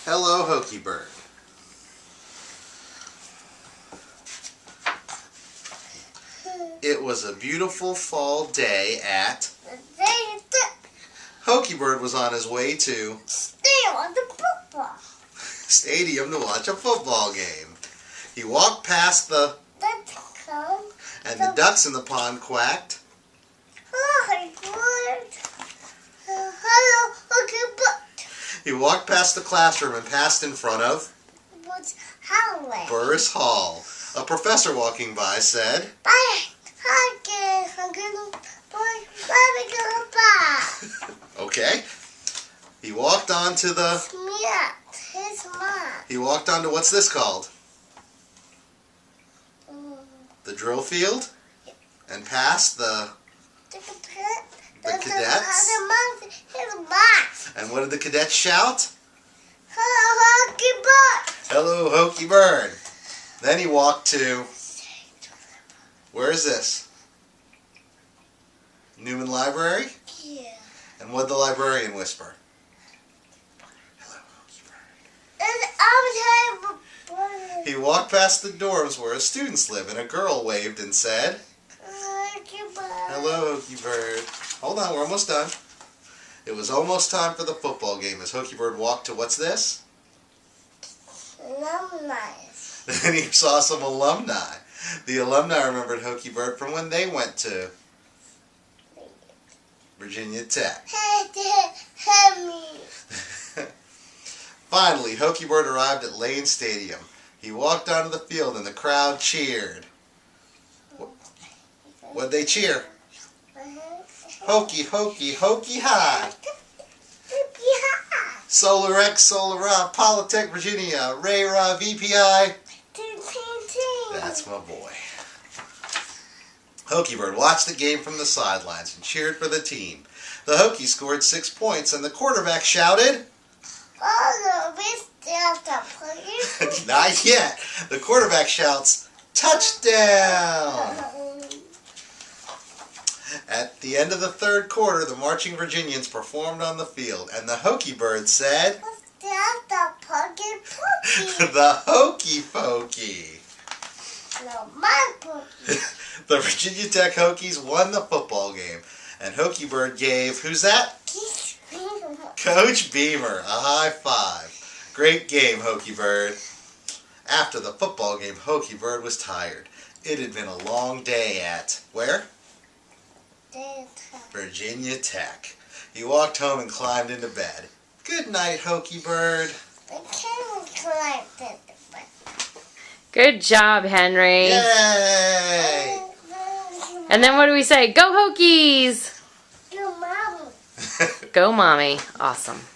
Hello, Hokie bird. It was a beautiful fall day at... Hokie bird was on his way to... stadium to watch a football game. He walked past the... and the ducks in the pond quacked. He walked past the classroom and passed in front of Burris Hall. A professor walking by said, okay. He walked on to the... He walked on to, what's this called? The drill field? And past the cadets? And what did the cadets shout? Hello, Hokie bird. Then he walked to... Where is this? Newman Library? Yeah. And what did the librarian whisper? Hello, Hokie bird. He walked past the dorms where his students live, and a girl waved and said, hello, Hokie bird. Hold on, we're almost done. It was almost time for the football game as Hokie bird walked to, what's this? Alumni. Then he saw some alumni. The alumni remembered Hokie bird from when they went to Virginia Tech. Finally, Hokie bird arrived at Lane Stadium. He walked onto the field and the crowd cheered. What'd they cheer? Hokie, Hokie, Hokie high. Solar X, Solar Ra, Polytech, Virginia, Ray Ra, VPI. That's my boy. Hokie bird watched the game from the sidelines and cheered for the team. The Hokies scored 6 points and the quarterback shouted... Not yet. The quarterback shouts, touchdown! At the end of the third quarter, the marching Virginians performed on the field, and the Hokie bird said... The Hokie Pokey. No, my Pokey. The Virginia Tech Hokies won the football game, and Hokie bird gave, who's that? Coach Beamer, a high five. Great game, Hokie bird. After the football game, Hokie bird was tired. It had been a long day at, where? Virginia Tech. He walked home and climbed into bed. Good night, Hokie bird. Good job, Henry. Yay! And then what do we say? Go Hokies! Go, Mommy. Go, Mommy. Awesome.